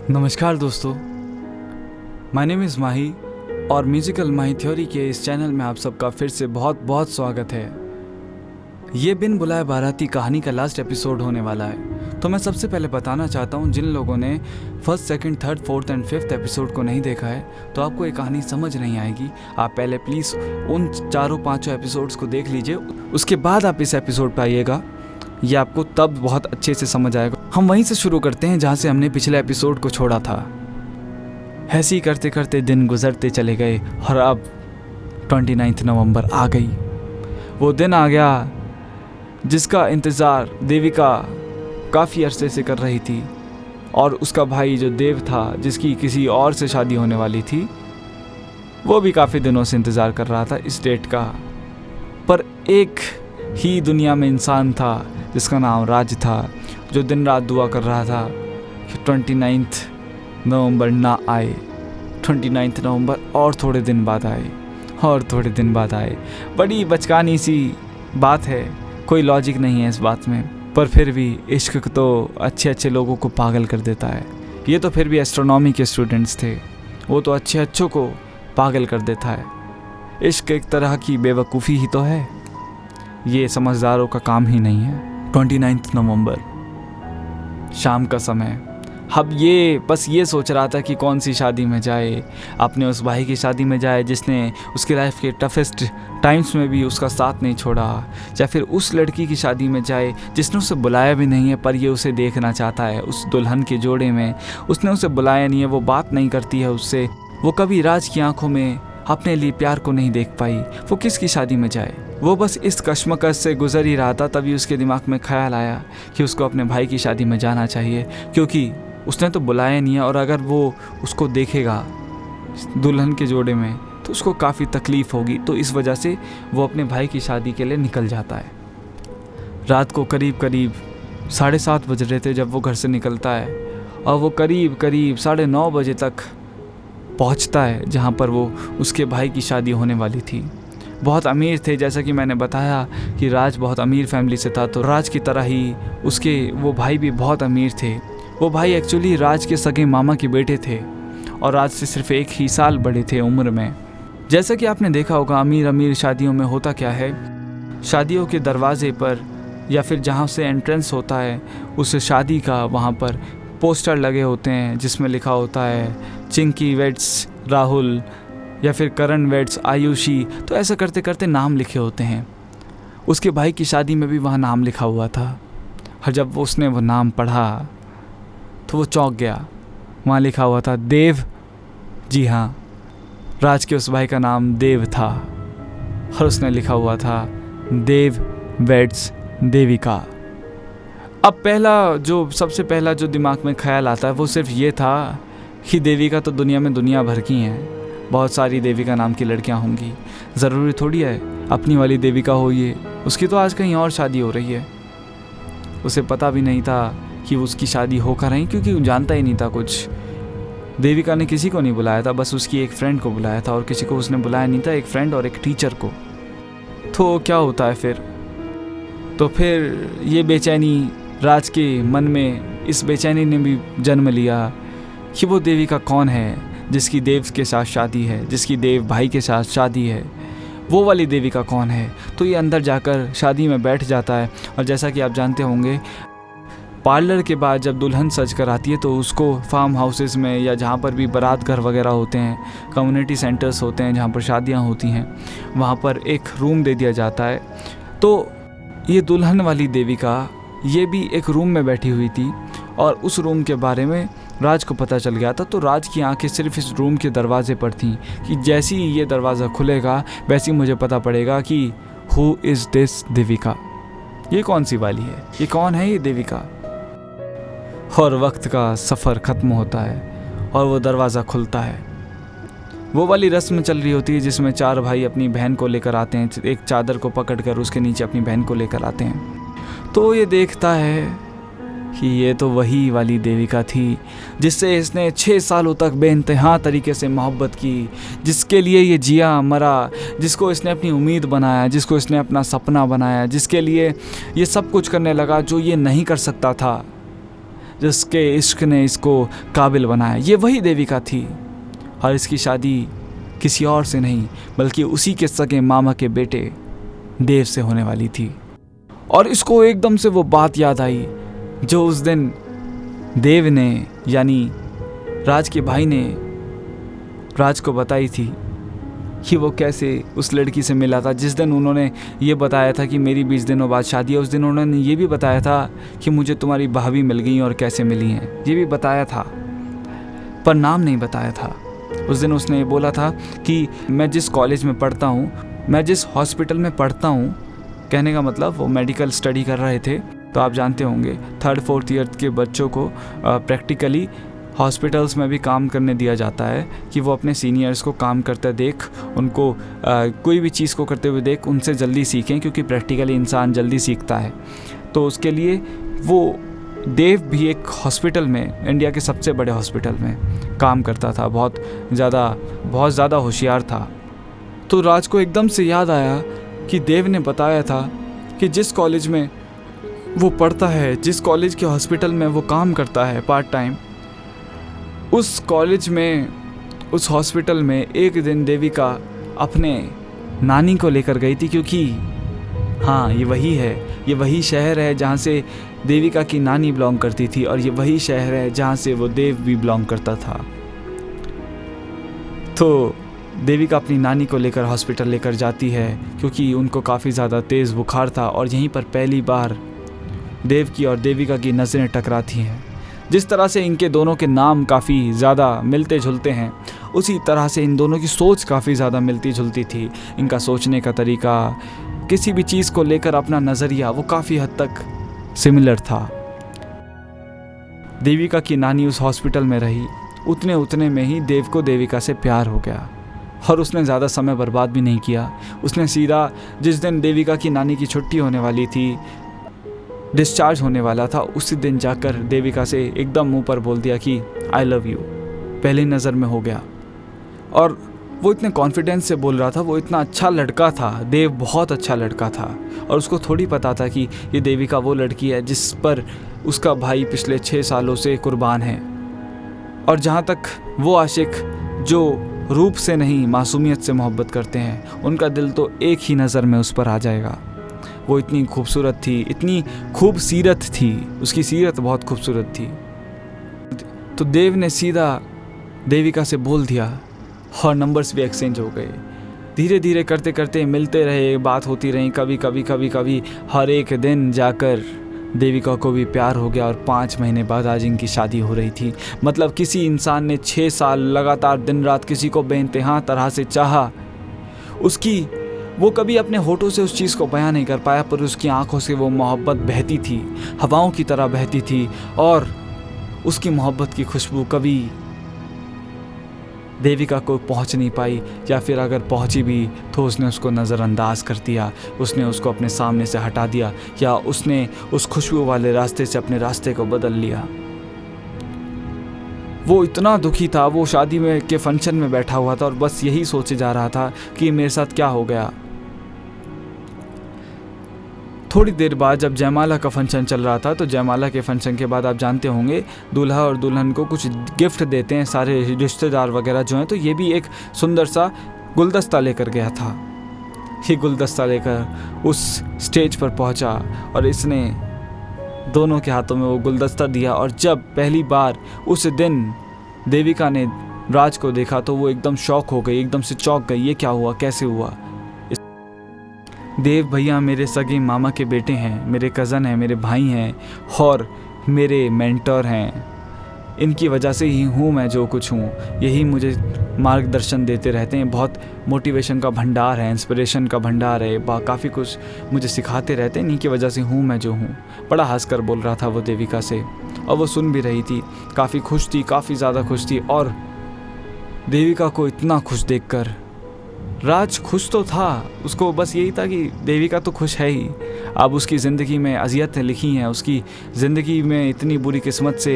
नमस्कार दोस्तों, my name is माही और म्यूज़िकल माही थ्योरी के इस चैनल में आप सबका फिर से बहुत बहुत स्वागत है। ये बिन बुलाए बाराती कहानी का लास्ट एपिसोड होने वाला है। तो मैं सबसे पहले बताना चाहता हूँ, जिन लोगों ने first, second, third, fourth and fifth episode को नहीं देखा है तो आपको ये कहानी समझ नहीं आएगी। आप पहले प्लीज़ उन चारों पाँचों एपिसोड्स को देख लीजिए, उसके बाद आप इस एपिसोड पर आइएगा। ये आपको तब बहुत अच्छे से समझ आएगा। हम वहीं से शुरू करते हैं जहाँ से हमने पिछले एपिसोड को छोड़ा था। ऐसे ही करते करते दिन गुजरते चले गए और अब 29 नवंबर आ गई। वो दिन आ गया जिसका इंतज़ार देविका काफ़ी अरसे से कर रही थी, और उसका भाई जो देव था, जिसकी किसी और से शादी होने वाली थी, वो भी काफ़ी दिनों से इंतज़ार कर रहा था इस डेट का। पर एक ही दुनिया में इंसान था जिसका नाम राज था, जो दिन रात दुआ कर रहा था कि 29 नवंबर ना आए। 29 नवंबर और थोड़े दिन बाद आए, और थोड़े दिन बाद आए। बड़ी बचकानी सी बात है, कोई लॉजिक नहीं है इस बात में, पर फिर भी इश्क तो अच्छे अच्छे लोगों को पागल कर देता है। ये तो फिर भी एस्ट्रोनॉमी के स्टूडेंट्स थे, वो तो अच्छे अच्छों को पागल कर देता है। इश्क एक तरह की बेवकूफ़ी ही तो है, ये समझदारों का काम ही नहीं है। 29 नवंबर शाम का समय। अब ये बस ये सोच रहा था कि कौन सी शादी में जाए। अपने उस भाई की शादी में जाए जिसने उसकी लाइफ के टफेस्ट टाइम्स में भी उसका साथ नहीं छोड़ा, या फिर उस लड़की की शादी में जाए जिसने उसे बुलाया भी नहीं है पर ये उसे देखना चाहता है। उस दुल्हन के जोड़े में उसने उसे बुलाया नहीं है, वो बात नहीं करती है उससे, वो कभी राज की आंखों में अपने लिए प्यार को नहीं देख पाई। वो किसकी शादी में जाए? वो बस इस कश्मकश से गुजर ही रहा था, तभी उसके दिमाग में ख्याल आया कि उसको अपने भाई की शादी में जाना चाहिए, क्योंकि उसने तो बुलाया नहीं है, और अगर वो उसको देखेगा दुल्हन के जोड़े में तो उसको काफ़ी तकलीफ़ होगी। तो इस वजह से वो अपने भाई की शादी के लिए निकल जाता है। रात को करीब 7:30 बज रहे थे जब वो घर से निकलता है, और वो करीब 9:30 बजे तक पहुंचता है जहां पर वो उसके भाई की शादी होने वाली थी। बहुत अमीर थे, जैसा कि मैंने बताया कि राज बहुत अमीर फैमिली से था, तो राज की तरह ही उसके वो भाई भी बहुत अमीर थे। वो भाई एक्चुअली राज के सगे मामा के बेटे थे और राज से सिर्फ 1 ही साल बड़े थे उम्र में। जैसा कि आपने देखा होगा, अमीर शादियों में होता क्या है, शादियों के दरवाजे पर या फिर जहाँ से एंट्रेंस होता है उस शादी का, वहाँ पर पोस्टर लगे होते हैं जिसमें लिखा होता है चिंकी वेड्स राहुल या फिर करण वेड्स आयुषी। तो ऐसा करते करते नाम लिखे होते हैं। उसके भाई की शादी में भी वहाँ नाम लिखा हुआ था, और जब उसने वो नाम पढ़ा तो वो चौंक गया। वहाँ लिखा हुआ था देव। जी हाँ, राज के उस भाई का नाम देव था, और उसने लिखा हुआ था देव वेड्स देविका। अब सबसे पहला जो दिमाग में ख्याल आता है वो सिर्फ ये था कि देविका तो दुनिया में दुनिया भर की हैं, बहुत सारी देविका नाम की लड़कियां होंगी, ज़रूरी थोड़ी है अपनी वाली देविका हो ये। उसकी तो आज कहीं और शादी हो रही है। उसे पता भी नहीं था कि उसकी शादी होकर रही, क्योंकि वो जानता ही नहीं था कुछ। देविका ने किसी को नहीं बुलाया था, बस उसकी एक फ्रेंड को बुलाया था, और किसी को उसने बुलाया नहीं था, एक फ्रेंड और एक टीचर को। तो क्या होता है फिर? तो फिर ये बेचैनी राज के मन में, इस बेचैनी ने भी जन्म लिया कि वो देविका कौन है जिसकी देव के साथ शादी है, जिसकी देव भाई के साथ शादी है, वो वाली देविका कौन है। तो ये अंदर जाकर शादी में बैठ जाता है, और जैसा कि आप जानते होंगे, पार्लर के बाद जब दुल्हन सज कर आती है तो उसको फार्म हाउसेस में या जहाँ पर भी बारात घर वगैरह होते हैं, कम्युनिटी सेंटर्स होते हैं जहाँ पर शादियाँ होती हैं, वहाँ पर एक रूम दे दिया जाता है। तो ये दुल्हन वाली देविका ये भी एक रूम में बैठी हुई थी, और उस रूम के बारे में राज को पता चल गया था। तो राज की आंखें सिर्फ इस रूम के दरवाजे पर थीं कि जैसे ही ये दरवाज़ा खुलेगा वैसे ही मुझे पता पड़ेगा कि हु इज़ दिस देविका, ये कौन सी वाली है, ये कौन है ये देविका। और वक्त का सफ़र ख़त्म होता है और वो दरवाज़ा खुलता है। वो वाली रस्म चल रही होती है जिसमें 4 भाई अपनी बहन को लेकर आते हैं, एक चादर को पकड़कर उसके नीचे अपनी बहन को लेकर आते हैं। तो ये देखता है कि ये तो वही वाली देविका थी जिससे इसने 6 सालों तक बेइंतहा तरीके से मोहब्बत की, जिसके लिए ये जिया मरा, जिसको इसने अपनी उम्मीद बनाया, जिसको इसने अपना सपना बनाया, जिसके लिए ये सब कुछ करने लगा जो ये नहीं कर सकता था। जिसके इश्क ने इसको काबिल बनाया, ये वही देविका थी। और इसकी शादी किसी और से नहीं बल्कि उसी के सगे मामा के बेटे देव से होने वाली थी। और इसको एकदम से वो बात याद आई जो उस दिन देव ने यानी राज के भाई ने राज को बताई थी कि वो कैसे उस लड़की से मिला था। जिस दिन उन्होंने ये बताया था कि मेरी 20 दिनों बाद शादी है, उस दिन उन्होंने ये भी बताया था कि मुझे तुम्हारी भाभी मिल गई और कैसे मिली हैं, ये भी बताया था, पर नाम नहीं बताया था। उस दिन उसने ये बोला था कि मैं जिस कॉलेज में पढ़ता हूँ, मैं जिस हॉस्पिटल में पढ़ता हूँ, कहने का मतलब वो मेडिकल स्टडी कर रहे थे। तो आप जानते होंगे 3rd 4th ईयर के बच्चों को प्रैक्टिकली हॉस्पिटल्स में भी काम करने दिया जाता है कि वो अपने सीनियर्स को काम करते देख, उनको कोई भी चीज़ को करते हुए देख, उनसे जल्दी सीखें, क्योंकि प्रैक्टिकली इंसान जल्दी सीखता है। तो उसके लिए वो देव भी एक हॉस्पिटल में, इंडिया के सबसे बड़े हॉस्पिटल में काम करता था, बहुत ज़्यादा होशियार था। तो राज को एकदम से याद आया कि देव ने बताया था कि जिस कॉलेज में वो पढ़ता है, जिस कॉलेज के हॉस्पिटल में वो काम करता है पार्ट टाइम, उस कॉलेज में, उस हॉस्पिटल में एक दिन देविका अपने नानी को लेकर गई थी, क्योंकि हाँ ये वही है, ये वही शहर है जहाँ से देविका की नानी बिलोंग करती थी, और ये वही शहर है जहाँ से वो देव भी बिलोंग करता था। तो देविका अपनी नानी को लेकर हॉस्पिटल लेकर जाती है, क्योंकि उनको काफ़ी ज़्यादा तेज़ बुखार था, और यहीं पर पहली बार देव की और देविका की नज़रें टकराती हैं। जिस तरह से इनके दोनों के नाम काफ़ी ज़्यादा मिलते जुलते हैं, उसी तरह से इन दोनों की सोच काफ़ी ज़्यादा मिलती जुलती थी। इनका सोचने का तरीका, किसी भी चीज़ को लेकर अपना नज़रिया, वो काफ़ी हद तक सिमिलर था। देविका की नानी उस हॉस्पिटल में रही, उतने में ही देव को देविका से प्यार हो गया, और उसने ज़्यादा समय बर्बाद भी नहीं किया। उसने सीधा जिस दिन देविका की नानी की छुट्टी होने वाली थी, डिस्चार्ज होने वाला था, उसी दिन जाकर देविका से एकदम मुंह पर बोल दिया कि आई लव यू। पहली नज़र में हो गया। और वो इतने कॉन्फिडेंस से बोल रहा था, वो इतना अच्छा लड़का था, देव बहुत अच्छा लड़का था, और उसको थोड़ी पता था कि ये देविका वो लड़की है जिस पर उसका भाई पिछले 6 सालों से कुर्बान है। और जहाँ तक वो आशिक जो रूप से नहीं मासूमियत से मोहब्बत करते हैं, उनका दिल तो एक ही नज़र में उस पर आ जाएगा। वो इतनी खूबसूरत थी, इतनी खूब सीरत थी, उसकी सीरत बहुत खूबसूरत थी। तो देव ने सीधा देविका से बोल दिया, और नंबर्स भी एक्सचेंज हो गए। धीरे धीरे करते करते मिलते रहे, बात होती रही, कभी हर एक दिन जाकर देविका को भी प्यार हो गया, और 5 महीने बाद आज इनकी शादी हो रही थी। मतलब किसी इंसान ने 6 साल लगातार दिन रात किसी को बेइंतहा तरह से चाहा, उसकी वो कभी अपने होठों से उस चीज़ को बयां नहीं कर पाया, पर उसकी आंखों से वो मोहब्बत बहती थी, हवाओं की तरह बहती थी, और उसकी मोहब्बत की खुशबू कभी देविका को पहुंच नहीं पाई, या फिर अगर पहुंची भी तो उसने उसको नज़रअंदाज कर दिया, उसने उसको अपने सामने से हटा दिया, या उसने उस खुशबू वाले रास्ते से अपने रास्ते को बदल लिया। वो इतना दुखी था, वो शादी में के फंक्शन में बैठा हुआ था और बस यही सोचे जा रहा था कि मेरे साथ क्या हो गया। थोड़ी देर बाद जब जयमाला का फंक्शन चल रहा था, तो जयमाला के फंक्शन के बाद आप जानते होंगे दूल्हा और दुल्हन को कुछ गिफ्ट देते हैं सारे रिश्तेदार वगैरह जो हैं। तो ये भी एक सुंदर सा गुलदस्ता लेकर गया था। ये गुलदस्ता लेकर उस स्टेज पर पहुंचा, और इसने दोनों के हाथों में वो गुलदस्ता दिया। और जब पहली बार उस दिन देविका ने राज को देखा तो वो एकदम शॉक हो गई, एकदम से चौंक गई। ये क्या हुआ, कैसे हुआ? देव भैया मेरे सगे मामा के बेटे हैं, मेरे कज़न हैं, मेरे भाई हैं, और मेरे मेंटर हैं। इनकी वजह से ही हूँ मैं जो कुछ हूँ। यही मुझे मार्गदर्शन देते रहते हैं, बहुत मोटिवेशन का भंडार है, इंस्पिरेशन का भंडार है, काफ़ी कुछ मुझे सिखाते रहते हैं। इन्हीं की वजह से हूँ मैं जो हूँ। बड़ा हंसकर बोल रहा था वो देविका से, और वो सुन भी रही थी। काफ़ी खुश थी, काफ़ी ज़्यादा खुश थी। और देविका को इतना खुश देखकर राज खुश तो था, उसको बस यही था कि देविका तो खुश है ही। अब उसकी ज़िंदगी में अज़ियतें लिखी हैं, उसकी ज़िंदगी में इतनी बुरी किस्मत से,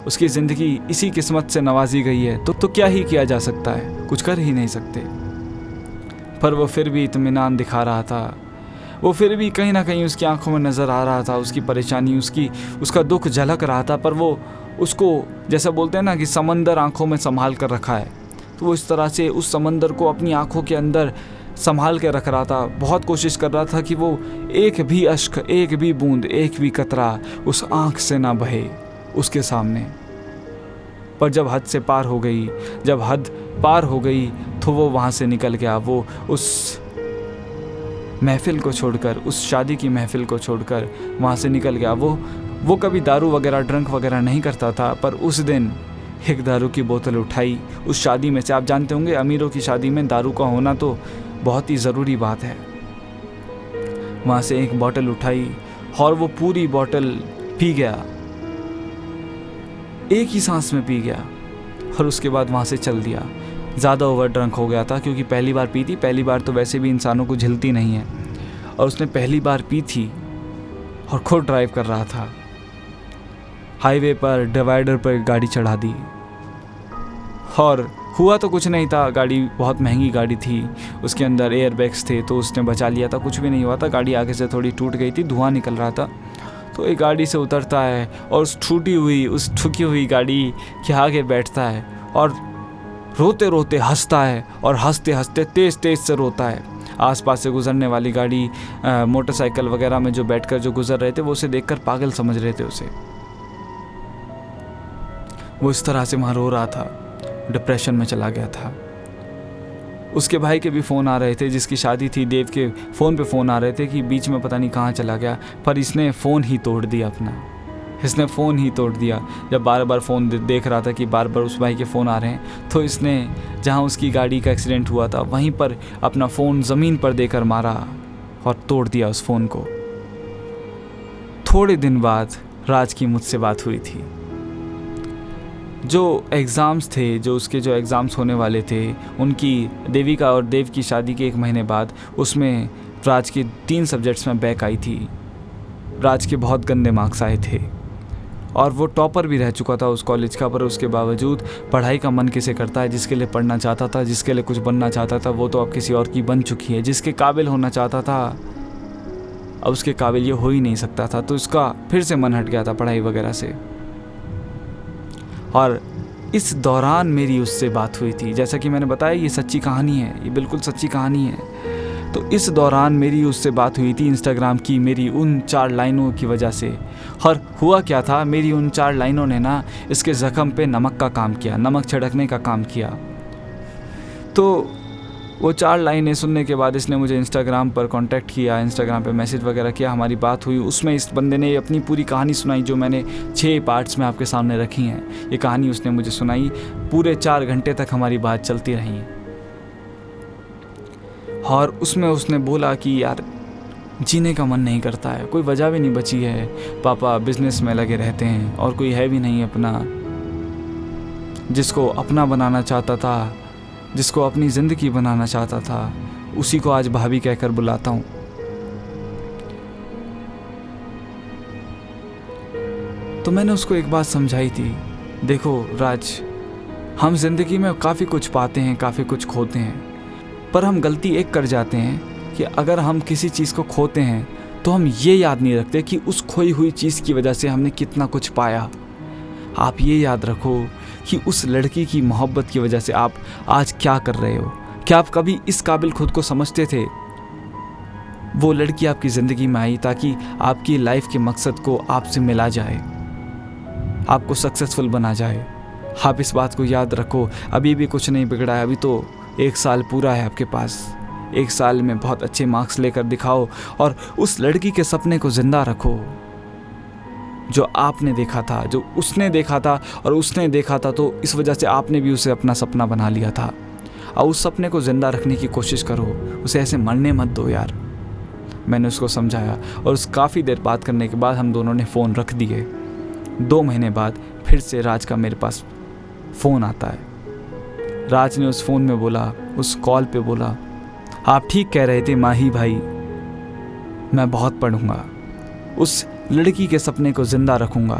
उसकी ज़िंदगी इसी किस्मत से नवाजी गई है, तो क्या ही किया जा सकता है, कुछ कर ही नहीं सकते। पर वो फिर भी इत्मीनान दिखा रहा था। वो फिर भी कहीं ना कहीं उसकी आंखों में नज़र आ रहा था, उसकी परेशानी, उसका दुख झलक रहा था, पर वो उसको जैसा बोलते हैं ना कि समंदर आंखों में संभाल कर रखा है, तो वो इस तरह से उस समंदर को अपनी आंखों के अंदर संभाल के रख रहा था। बहुत कोशिश कर रहा था कि वो एक भी अश्क, एक भी बूंद, एक भी कतरा उस आंख से ना बहे उसके सामने। पर जब हद से पार हो गई, जब हद पार हो गई तो वो वहाँ से निकल गया। वो उस महफिल को छोड़कर, उस शादी की महफिल को छोड़कर वहाँ से निकल गया। वो कभी दारू वगैरह, ड्रंक वगैरह नहीं करता था, पर उस दिन एक दारू की बोतल उठाई उस शादी में से। आप जानते होंगे अमीरों की शादी में दारू का होना तो बहुत ही ज़रूरी बात है। वहाँ से एक बोतल उठाई और वो पूरी बोतल पी गया, एक ही सांस में पी गया, और उसके बाद वहाँ से चल दिया। ज़्यादा ओवर ड्रंक हो गया था, क्योंकि पहली बार पी थी। पहली बार तो वैसे भी इंसानों को झिलती नहीं है, और उसने पहली बार पी थी और खुद ड्राइव कर रहा था। हाईवे पर डिवाइडर पर गाड़ी चढ़ा दी, और हुआ तो कुछ नहीं था। गाड़ी बहुत महंगी गाड़ी थी, उसके अंदर एयर बैग्स थे, तो उसने बचा लिया था, कुछ भी नहीं हुआ था। गाड़ी आगे से थोड़ी टूट गई थी, धुआं निकल रहा था। तो एक गाड़ी से उतरता है और उस ठुकी हुई गाड़ी के आगे बैठता है, और रोते रोते हंसता है, और हंसते हंसते तेज़ तेज़ से रोता है। आसपास से गुजरने वाली गाड़ी, मोटरसाइकिल वगैरह में जो बैठकर जो गुजर रहे थे, वो उसे देखकर पागल समझ रहे थे उसे। वो इस तरह से वहाँ रो रहा था, डिप्रेशन में चला गया था। उसके भाई के भी फ़ोन आ रहे थे, जिसकी शादी थी, देव के फ़ोन पे फ़ोन आ रहे थे कि बीच में पता नहीं कहाँ चला गया, पर इसने फ़ोन ही तोड़ दिया अपना। इसने फ़ोन ही तोड़ दिया। जब बार बार फ़ोन देख रहा था कि बार बार उस भाई के फ़ोन आ रहे हैं, तो इसने जहाँ उसकी गाड़ी का एक्सीडेंट हुआ था वहीं पर अपना फ़ोन ज़मीन पर देकर मारा और तोड़ दिया उस फ़ोन को। थोड़े दिन बाद राज की मुझसे बात हुई थी। जो एग्ज़ाम्स थे, जो एग्ज़ाम्स होने वाले थे, उनकी देविका और देव की शादी के 1 महीने बाद, उसमें राज के 3 सब्जेक्ट्स में बैक आई थी। राज के बहुत गंदे मार्क्स आए थे, और वो टॉपर भी रह चुका था उस कॉलेज का, पर उसके बावजूद पढ़ाई का मन किसे करता है। जिसके लिए पढ़ना चाहता था, जिसके लिए कुछ बनना चाहता था, वो तो अब किसी और की बन चुकी है। जिसके काबिल होना चाहता था, अब उसके काबिल ये हो ही नहीं सकता था। तो उसका फिर से मन हट गया था पढ़ाई वगैरह से। और इस दौरान मेरी उससे बात हुई थी। जैसा कि मैंने बताया, ये सच्ची कहानी है, ये बिल्कुल सच्ची कहानी है। तो इस दौरान मेरी उससे बात हुई थी इंस्टाग्राम की, मेरी उन 4 लाइनों की वजह से। और हुआ क्या था, मेरी उन 4 लाइनों ने ना इसके ज़ख्म पे नमक का काम किया, नमक छिड़कने का काम किया। तो वो 4 लाइनें सुनने के बाद इसने मुझे इंस्टाग्राम पर कांटेक्ट किया, इंस्टाग्राम पे मैसेज वगैरह किया, हमारी बात हुई। उसमें इस बंदे ने अपनी पूरी कहानी सुनाई, जो मैंने 6 पार्ट्स में आपके सामने रखी हैं। ये कहानी उसने मुझे सुनाई, पूरे 4 घंटे तक हमारी बात चलती रही। और उसमें उसने बोला कि यार जीने का मन नहीं करता है, कोई वजह भी नहीं बची है, पापा बिजनेस में लगे रहते हैं और कोई है भी नहीं अपना, जिसको अपना बनाना चाहता था, जिसको अपनी ज़िंदगी बनाना चाहता था, उसी को आज भाभी कहकर बुलाता हूँ। तो मैंने उसको एक बात समझाई थी, देखो राज, हम ज़िंदगी में काफ़ी कुछ पाते हैं, काफ़ी कुछ खोते हैं, पर हम गलती एक कर जाते हैं कि अगर हम किसी चीज़ को खोते हैं तो हम ये याद नहीं रखते कि उस खोई हुई चीज़ की वजह से हमने कितना कुछ पाया। आप ये याद रखो कि उस लड़की की मोहब्बत की वजह से आप आज क्या कर रहे हो। क्या आप कभी इस काबिल खुद को समझते थे? वो लड़की आपकी ज़िंदगी में आई ताकि आपकी लाइफ के मकसद को आपसे मिला जाए, आपको सक्सेसफुल बना जाए। आप इस बात को याद रखो, अभी भी कुछ नहीं बिगड़ा है, अभी तो 1 साल पूरा है आपके पास। 1 साल में बहुत अच्छे मार्क्स लेकर दिखाओ और उस लड़की के सपने को ज़िंदा रखो जो आपने देखा था, जो उसने देखा था, और उसने देखा था तो इस वजह से आपने भी उसे अपना सपना बना लिया था। और उस सपने को ज़िंदा रखने की कोशिश करो, उसे ऐसे मरने मत दो यार। मैंने उसको समझाया, और उस काफ़ी देर बात करने के बाद हम दोनों ने फ़ोन रख दिए। 2 महीने बाद फिर से राज का मेरे पास फ़ोन आता है। राज ने उस फ़ोन में बोला, उस कॉल पे बोला, आप ठीक कह रहे थे माही भाई, मैं बहुत पढ़ूंगा, उस लड़की के सपने को ज़िंदा रखूंगा,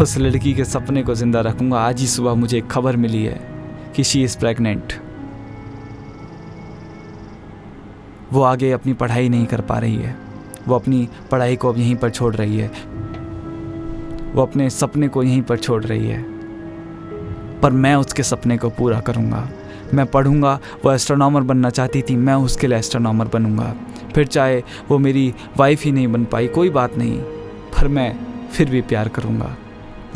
उस लड़की के सपने को ज़िंदा रखूंगा। आज ही सुबह मुझे एक खबर मिली है कि शी इज़ प्रेग्नेंट। वो आगे अपनी पढ़ाई नहीं कर पा रही है, वो अपनी पढ़ाई को अब यहीं पर छोड़ रही है, वो अपने सपने को यहीं पर छोड़ रही है। पर मैं उसके सपने को पूरा करूँगा। मैं पढ़ूँगा। वो एस्ट्रोनॉमर बनना चाहती थी, मैं उसके लिए एस्ट्रोनॉमर बनूँगा। फिर चाहे वो मेरी वाइफ ही नहीं बन पाई, कोई बात नहीं, पर मैं फिर भी प्यार करूँगा।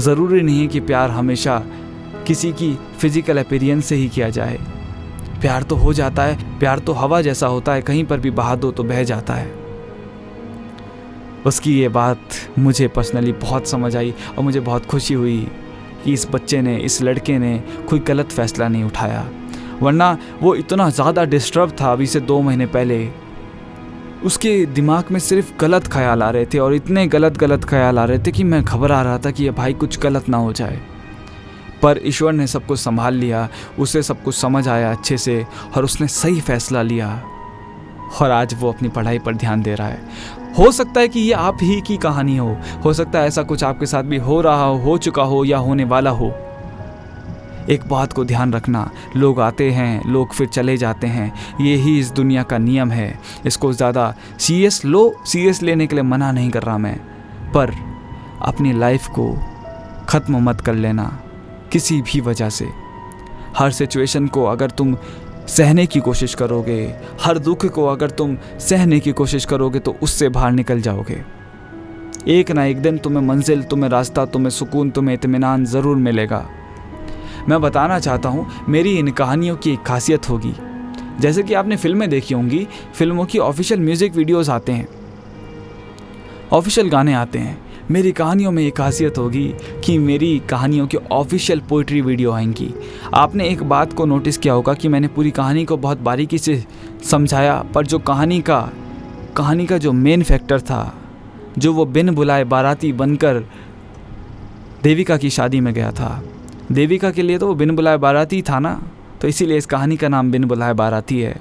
ज़रूरी नहीं है कि प्यार हमेशा किसी की फिजिकल अपीयरेंस से ही किया जाए। प्यार तो हो जाता है, प्यार तो हवा जैसा होता है, कहीं पर भी बहा दो तो बह जाता है। उसकी ये बात मुझे पर्सनली बहुत समझ आई और मुझे बहुत खुशी हुई कि इस बच्चे ने, इस लड़के ने कोई गलत फैसला नहीं उठाया। वरना वो इतना ज़्यादा डिस्टर्ब था अभी से 2 महीने पहले, उसके दिमाग में सिर्फ गलत ख्याल आ रहे थे और इतने गलत ख्याल आ रहे थे कि मैं घबरा रहा था कि ये भाई कुछ गलत ना हो जाए। पर ईश्वर ने सब कुछ संभाल लिया, उसे सब कुछ समझ आया अच्छे से और उसने सही फैसला लिया और आज वो अपनी पढ़ाई पर ध्यान दे रहा है। हो सकता है कि ये आप ही की कहानी हो सकता है ऐसा कुछ आपके साथ भी हो रहा हो चुका हो या होने वाला हो। एक बात को ध्यान रखना, लोग आते हैं, लोग फिर चले जाते हैं, ये ही इस दुनिया का नियम है। इसको ज़्यादा सीरियस लेने के लिए मना नहीं कर रहा मैं, पर अपनी लाइफ को ख़त्म मत कर लेना किसी भी वजह से। हर सिचुएशन को अगर तुम सहने की कोशिश करोगे, हर दुख को अगर तुम सहने की कोशिश करोगे तो उससे बाहर निकल जाओगे। एक ना एक दिन तुम्हें मंजिल, तुम्हें रास्ता, तुम्हें सुकून, तुम्हें इत्मीनान ज़रूर मिलेगा। मैं बताना चाहता हूँ, मेरी इन कहानियों की एक खासियत होगी। जैसे कि आपने फिल्में देखी होंगी, फिल्मों की ऑफिशियल म्यूज़िक वीडियोज़ आते हैं, ऑफिशियल गाने आते हैं। मेरी कहानियों में एक खासियत होगी कि मेरी कहानियों की ऑफिशियल पोइट्री वीडियो आएंगी। आपने एक बात को नोटिस किया होगा कि मैंने पूरी कहानी को बहुत बारीकी से समझाया, पर जो कहानी का जो मेन फैक्टर था, जो वो बिन बुलाए बाराती बनकर देविका की शादी में गया था, देविका के लिए तो वो बिन बुलाए बाराती था ना, तो इसीलिए इस कहानी का नाम बिन बुलाए बाराती है।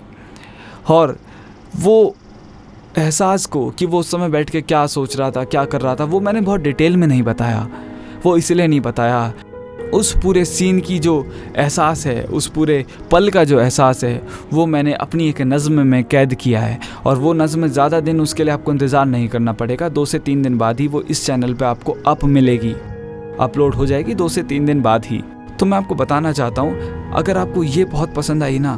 और वो एहसास को कि वो उस समय बैठ के क्या सोच रहा था, क्या कर रहा था, वो मैंने बहुत डिटेल में नहीं बताया। वो इसलिए नहीं बताया, उस पूरे सीन की जो एहसास है, उस पूरे पल का जो एहसास है, वो मैंने अपनी एक नज़्म में कैद किया है। और वो नज़्म ज़्यादा दिन उसके लिए आपको इंतज़ार नहीं करना पड़ेगा। 2 से 3 दिन बाद ही वो इस चैनल पे आपको मिलेगी, अपलोड हो जाएगी 2 से 3 दिन बाद ही। तो मैं आपको बताना चाहता हूँ, अगर आपको ये बहुत पसंद आई ना,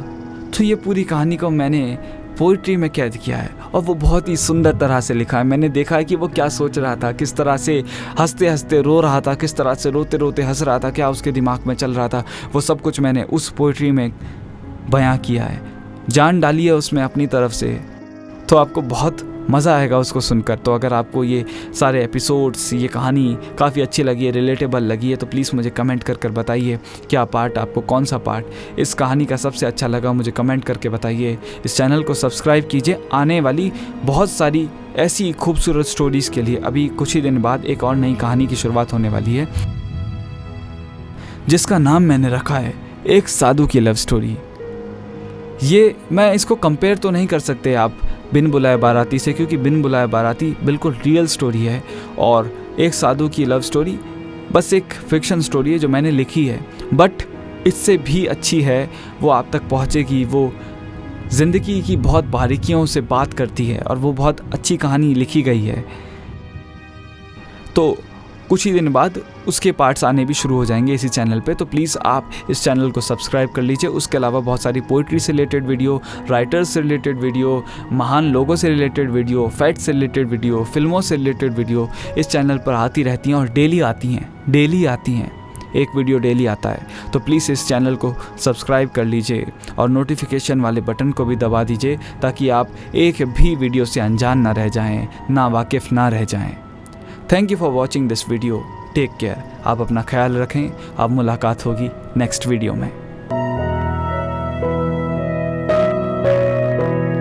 तो ये पूरी कहानी को मैंने पोइट्री में कैद किया है और वो बहुत ही सुंदर तरह से लिखा है। मैंने देखा है कि वो क्या सोच रहा था, किस तरह से हंसते हंसते रो रहा था, किस तरह से रोते रोते हंस रहा था, क्या उसके दिमाग में चल रहा था, वो सब कुछ मैंने उस पोइट्री में बयां किया है। जान डाली है उसमें अपनी तरफ से, तो आपको बहुत मज़ा आएगा उसको सुनकर। तो अगर आपको ये सारे एपिसोड्स, ये कहानी काफ़ी अच्छी लगी है, रिलेटेबल लगी है, तो प्लीज़ मुझे कमेंट कर बताइए क्या पार्ट आपको, कौन सा पार्ट इस कहानी का सबसे अच्छा लगा, मुझे कमेंट करके बताइए। इस चैनल को सब्सक्राइब कीजिए। आने वाली बहुत सारी ऐसी खूबसूरत स्टोरीज़ के लिए अभी कुछ ही दिन बाद एक और नई कहानी की शुरुआत होने वाली है, जिसका नाम मैंने रखा है एक साधु की लव स्टोरी। ये मैं इसको कंपेयर तो नहीं कर सकते आप बिन बुलाए बाराती से, क्योंकि बिन बुलाए बाराती बिल्कुल रियल स्टोरी है और एक साधु की लव स्टोरी बस एक फिक्शन स्टोरी है जो मैंने लिखी है, बट इससे भी अच्छी है, वो आप तक पहुँचेगी। वो ज़िंदगी की बहुत बारीकियों से बात करती है और वो बहुत अच्छी कहानी लिखी गई है। तो कुछ ही दिन बाद उसके पार्ट्स आने भी शुरू हो जाएंगे इसी चैनल पे, तो प्लीज़ आप इस चैनल को सब्सक्राइब कर लीजिए। उसके अलावा बहुत सारी पोइट्री से रिलेटेड वीडियो, राइटर्स से रिलेटेड वीडियो, महान लोगों से रिलेटेड वीडियो, फैक्ट्स से रिलेटेड वीडियो, फिल्मों से रिलेटेड वीडियो इस चैनल पर आती रहती हैं और डेली आती हैं। एक वीडियो डेली आता है, तो प्लीज़ इस चैनल को सब्सक्राइब कर लीजिए और नोटिफिकेशन वाले बटन को भी दबा दीजिए, ताकि आप एक भी वीडियो से अनजान ना रह जाएँ, ना वाकिफ़ ना रह जाएँ। Thank you for watching this video. Take care. आप अपना ख्याल रखें। अब मुलाकात होगी नेक्स्ट वीडियो में।